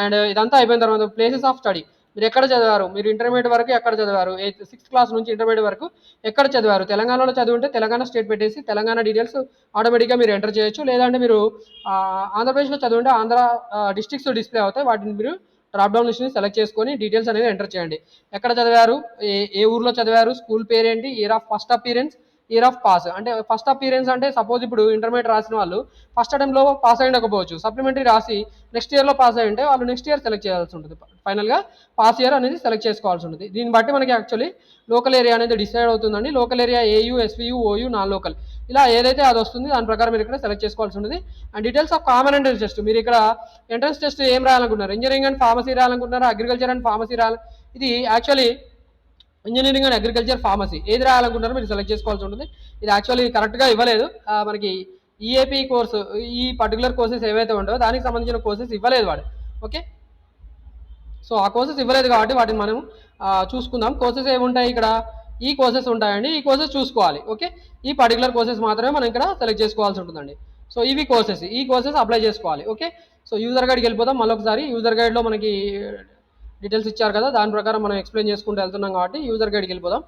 అండ్ ఇదంతా అయిపోయిన తర్వాత ప్లేసెస్ ఆఫ్ స్టడీ, మీరు ఎక్కడ చదివారు, మీరు ఇంటర్మీడియట్ వరకు ఎక్కడ చదివారు, 6th క్లాస్ నుంచి ఇంటర్మీడియట్ వరకు ఎక్కడ చదివారు. తెలంగాణలో చదివింటే తెలంగాణ స్టేట్ పెట్టేసి తెలంగాణ డీటెయిల్స్ ఆటోమేటిక్గా మీరు ఎంటర్ చేయొచ్చు. లేదంటే మీరు ఆంధ్రప్రదేశ్లో చదివింటే ఆంధ్ర డిస్ట్రిక్ట్స్ డిస్ప్లే అవుతాయి. వాటిని మీరు డ్రాప్ డౌన్ లిస్ట్ని సెలెక్ట్ చేసుకొని డీటెయిల్స్ అనేది ఎంటర్ చేయండి. ఎక్కడ చదివారు, ఏ ఊర్లో చదివారు, స్కూల్ పేరేంటి, year of first appearance, year of pass. అంటే ఫస్ట్ అపీరెన్స్ అంటే సపోజ్ ఇప్పుడు ఇంటర్మీడియట్ రాసిన వాళ్ళు ఫస్ట్ అటెంప్ట్లో పాస్ అయ్యకపోవచ్చు, సప్లిమెంటరీ రాసి నెక్స్ట్ ఇయర్లో పాస్ అయ్యి ఉంటే వాళ్ళు నెక్స్ట్ ఇయర్ సెలెక్ట్ చేయాల్సి ఉంటుంది. ఫైనల్గా పాస్ ఇయర్ అనేది సెలెక్ట్ చేసుకోవాల్సి ఉంటుంది. దీన్ని బట్టి మనకి యాక్చువల్లీ లోకల్ ఏరియా అనేది డిసైడ్ అవుతుందండి. Local area AU, SVU, OU, non local, ఇలా ఏదైతే అది వస్తుంది దాని ప్రకారం మీరు ఇక్కడ సెలెక్ట్ చేసుకోవాల్సి ఉంటుంది. And details of common entrance test, మీరు ఇక్కడ ఎంట్రన్స్ టెస్ట్ ఏం రాయాలనుకుంటున్నారు, ఇంజనీరింగ్ అండ్ ఫార్మసీ రాయాలనుకుంటున్నారు, అగ్రికల్చర్ అండ్ ఫార్మసీ రాయాలి. ఇది actually engineering and agriculture pharmacy ఏది రాయాలనుకుంటారో మీరు సెలెక్ట్ చేసుకోవాల్సి ఉంటుంది. ఇది యాక్చువల్లీ కరెక్ట్గా ఇవ్వలేదు మనకి ఈఏపీ కోర్సు, ఈ పర్టికులర్ కోర్సెస్ ఏవైతే ఉంటాయో దానికి సంబంధించిన కోర్సెస్ ఇవ్వలేదు వాడు. ఓకే. సో ఆ కోర్సెస్ ఇవ్వలేదు కాబట్టి వాటిని మనం చూసుకుందాం. కోర్సెస్ ఏముంటాయి ఇక్కడ, ఈ కోర్సెస్ ఉంటాయండి, ఈ కోర్సెస్ చూసుకోవాలి. ఓకే. ఈ పర్టికులర్ కోర్సెస్ మాత్రమే మనం ఇక్కడ సెలెక్ట్ చేసుకోవాల్సి ఉంటుందండి. సో ఇవి కోర్సెస్, ఈ కోర్సెస్ అప్లై చేసుకోవాలి. ఓకే. సో యూజర్ గైడ్కి వెళ్ళిపోతాం మళ్ళీ ఒకసారి. యూజర్ గైడ్లో మనకి డీటెయిల్స్ ఇచ్చారు కదా, దాని ప్రకారం మనం ఎక్స్ప్లెయిన్ చేసుకుంటూ వెళ్తున్నాం కాబట్టి యూజర్ గైడ్కి వెళ్ళిపోదాం.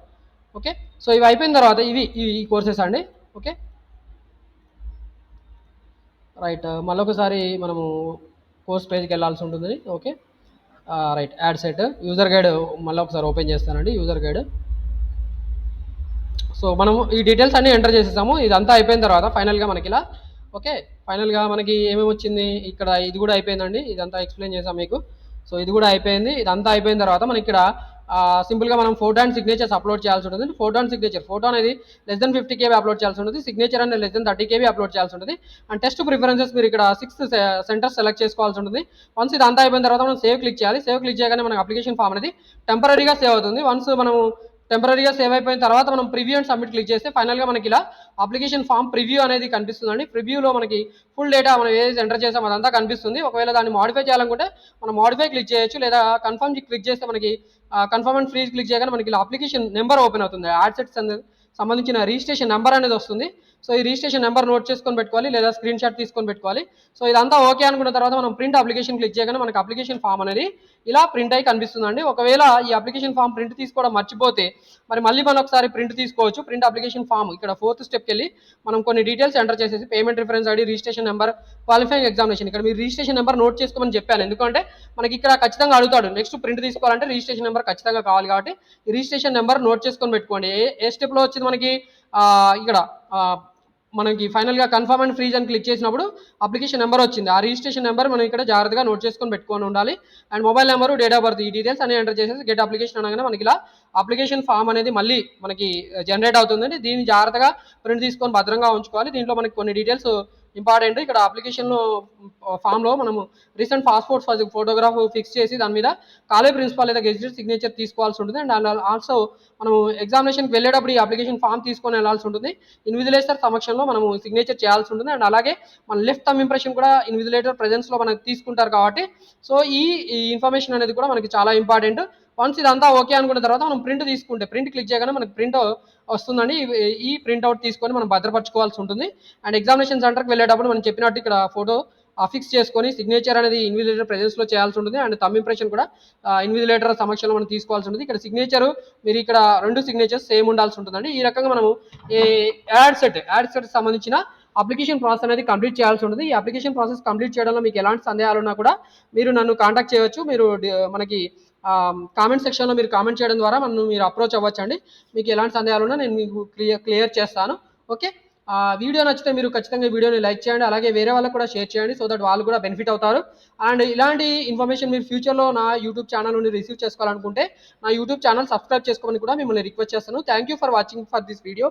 ఓకే. సో ఇవి అయిపోయిన తర్వాత ఇవి ఈ కోర్సెస్ అండి. ఓకే. రైట్. మళ్ళీ ఒకసారి మనము కోర్స్ పేజ్కి వెళ్ళాల్సి ఉంటుంది. Okay. Right. Add set user guide మళ్ళీ ఒకసారి ఓపెన్ చేస్తానండి. User guide. సో మనం ఈ డీటెయిల్స్ అన్నీ ఎంటర్ చేసేసాము. ఇదంతా అయిపోయిన తర్వాత ఫైనల్గా మనకి ఇలా ఓకే. ఫైనల్గా మనకి ఏమేమి వచ్చింది ఇక్కడ, ఇది కూడా అయిపోయిందండి. ఇదంతా ఎక్స్ప్లెయిన్ చేసాం మీకు. సో ఇది కూడా అయిపోయింది. ఇదంతా అయిపోయిన తర్వాత మనకి ఇక్కడ సింపుల్గా మనం ఫోటో అండ్ సిగ్నేచర్స్ అప్లోడ్ చేయాల్సి ఉంటుంది. ఫోటో అండ్ సిగ్నేచర్, ఫోటో అనేది లెస్ దెన్ 50 KB అప్లోడ్ చేయాల్సి ఉంటుంది. సిగ్నేచర్ అనేది లెస్ దెన్ 30 KB అప్లోడ్ చేయాల్సి ఉంటుంది. అండ్ టెస్ట్ ప్రిఫరెన్సెస్ మీరు ఇక్కడ 6 సెంటర్స్ సెలెక్ట్ చేసుకోవాల్సి ఉంటుంది. వన్స్ ఇది అంతా అయిపోయిన తర్వాత మనం సేవ్ క్లిక్ చేయాలి. సేవ్ క్లిక్ చేయగానే మనకి అప్లికేషన్ ఫామ్ అనేది టెంపరీగా సేవ్ అవుతుంది. వన్స్ మనం టెంపరీగా సేవ్ అయిపోయిన తర్వాత మనం ప్రివ్యూ అండ్ సబ్మిట్ క్లిక్ చేస్తే ఫైనల్గా మనకి ఇలా అప్లికేషన్ ఫామ్ ప్రివ్యూ అనేది కనిపిస్తుందండి. ప్రివ్యూలో మనకి ఫుల్ డేటా మనం ఏదైతే ఎంటర్ చేసామో అదంతా కనిపిస్తుంది. ఒకవేళ దాన్ని మాడిఫై చేయాలనుకుంటే మనం మాడిఫై క్లిక్ చేయొచ్చు, లేదా కన్ఫర్మ్ క్లిక్ చేస్తే మనకి కన్ఫర్మ్ అండ్ ఫ్రీజ్ క్లిక్ చేయగానే మనకి ఇలా అప్లికేషన్ నెంబర్ ఓపెన్ అవుతుంది. యాడ్సెట్స్ అనేది సంబంధించిన రిజిస్ట్రేషన్ నెంబర్ అనేది వస్తుంది. సో ఈ రిజిస్ట్రేషన్ నెంబర్ నోట్ చేసుకొని పెట్టుకోవాలి, లేదా స్క్రీన్ షాట్ తీసుకొని పెట్టుకోవాలి. సో ఇదంతా ఓకే అనుకున్న తర్వాత మనం ప్రింట్ అప్లికేషన్ క్లిక్ చేయగానే మనకి అప్లికేషన్ ఫామ్ అనేది ఇలా ప్రింట్ అయి కనిపిస్తుందండి. ఒకవేళ ఈ అప్లికేషన్ ఫామ్ ప్రింట్ తీసుకోవడం మర్చిపోతే మరి మళ్ళీ మనం ఒకసారి ప్రింట్ తీసుకోవచ్చు. ప్రింట్ అప్లికేషన్ ఫామ్ ఇక్కడ 4th స్టెప్కి వెళ్ళి మనం కొన్ని డీటెయిల్స్ ఎంటర్ చేసేసి payment reference ID, registration number, qualifying examination, ఇక్కడ మీరు రిజిస్ట్రేషన్ నెంబర్ నోట్ చేసుకోమని చెప్పాను. ఎందుకంటే మనకి ఇక్కడ ఖచ్చితంగా అడుగుతాడు. నెక్స్ట్ ప్రింట్ తీసుకోవాలంటే రిజిస్ట్రేషన్ నెంబర్ ఖచ్చితంగా కావాలి కాబట్టి ఈ రిజిస్ట్రేషన్ నెంబర్ నోట్ చేసుకొని పెట్టుకోండి. ఏ స్టెప్లో వచ్చింది మనకి ఇక్కడ మనకి ఫైనల్గా కన్ఫర్మ్ అండ్ ఫ్రీజ్ అని క్లిక్ చేసినప్పుడు అప్లికేషన్ నెంబర్ వచ్చింది. ఆ రిజిస్ట్రేషన్ నెంబర్ మనం ఇక్కడ జాగ్రత్తగా నోట్ చేసుకొని పెట్టుకొని ఉండాలి. And mobile number, date of birth, ఈ డీటెయిల్స్ అన్ని ఎంటర్ చేసేసి గెట్ అప్లికేషన్ అనగానే మనకి ఇలా అప్లికేషన్ ఫామ్ అనేది మళ్ళీ మనకి జనరేట్ అవుతుందండి. దీన్ని జాగ్రత్తగా ప్రింట్ తీసుకొని భద్రంగా ఉంచుకోవాలి. దీంట్లో మనకి కొన్ని డీటెయిల్స్ ఇంపార్టెంట్. ఇక్కడ అప్లికేషన్లో ఫామ్లో మనము రీసెంట్ పాస్పోర్ట్ ఫోటోగ్రాఫ్ ఫిక్స్ చేసి దాని మీద కాలేజ్ ప్రిన్సిపాల్ లేదా గెజిటెడ్ సిగ్నేచర్ తీసుకోవాల్సి ఉంటుంది. అండ్ ఆల్సో మనం ఎగ్జామినేషన్కి వెళ్ళేటప్పుడు ఈ అప్లికేషన్ ఫామ్ తీసుకొని వెళ్ళాల్సి ఉంటుంది. ఇన్విజిలేటర్ సమక్షంలో మనము సిగ్నేచర్ చేయాల్సి ఉంటుంది. అండ్ అలాగే మన లెఫ్ట్ థంబ్ ఇంప్రెషన్ కూడా ఇన్విజిలేటర్ ప్రెజెన్స్లో మనకు తీసుకుంటారు కాబట్టి సో ఈ ఇన్ఫర్మేషన్ అనేది కూడా మనకి చాలా ఇంపార్టెంట్. వన్స్ ఇదంతా ఓకే అనుకున్న తర్వాత మనం ప్రింట్ తీసుకుంటే ప్రింట్ క్లిక్ చేయగానే మనకి ప్రింట్ వస్తుందండి. ఈ ప్రింట్అవుట్ తీసుకొని మనం భద్రపరచుకోవాల్సి ఉంటుంది. అండ్ ఎగ్జామినేషన్ సెంటర్కి వెళ్ళేటప్పుడు మనం చెప్పినట్టు ఇక్కడ ఫోటో ఫిక్స్ చేసుకొని సిగ్నేచర్ అనేది ఇన్విజిలేటర్ ప్రెజెన్స్లో చేయాల్సి ఉంటుంది. అండ్ థంబ్ ఇంప్రెషన్ కూడా ఇన్విజిలేటర్ సమక్షంలో మనం తీసుకోవాల్సి ఉంటుంది. ఇక్కడ సిగ్నేచర్ మీరు ఇక్కడ 2 సిగ్నేచర్స్ సేమ్ ఉండాల్సి ఉంటుందండి. ఈ రకంగా మనము ఈ యాడ్ సెట్ సంబంధించిన అప్లికేషన్ ప్రాసెస్ అనేది కంప్లీట్ చేయాల్సి ఉంటుంది. ఈ అప్లికేషన్ ప్రాసెస్ కంప్లీట్ చేయడంలో మీకు ఎలాంటి సందేహాలు ఉన్నా కూడా మీరు నన్ను కాంటాక్ట్ చేయవచ్చు. మీరు మనకి కామెంట్ సెక్షన్లో మీరు కామెంట్ చేయడం ద్వారా మీరు అప్రోచ్ అవ్వచ్చండి. మీకు ఎలాంటి సందేహాలు ఉన్నా నేను మీకు క్లియర్ చేస్తాను. ఓకే. వీడియో నచ్చితే మీరు ఖచ్చితంగా వీడియోని లైక్ చేయండి, అలాగే వేరే వాళ్ళకు కూడా షేర్ చేయండి, సో దట్ వాళ్ళు కూడా బెనిఫిట్ అవుతారు. అండ్ ఇలాంటి ఇన్ఫర్మేషన్ మీరు ఫ్యూచర్లో నా యూట్యూబ్ ఛానల్ నుండి రిసీవ్ చేసుకోవాలనుకుంటే నా యూట్యూబ్ ఛానల్ సబ్స్క్రైబ్ చేసుకోమని కూడా మిమ్మల్ని రిక్వెస్ట్ చేస్తాను. Thank you for watching for this video.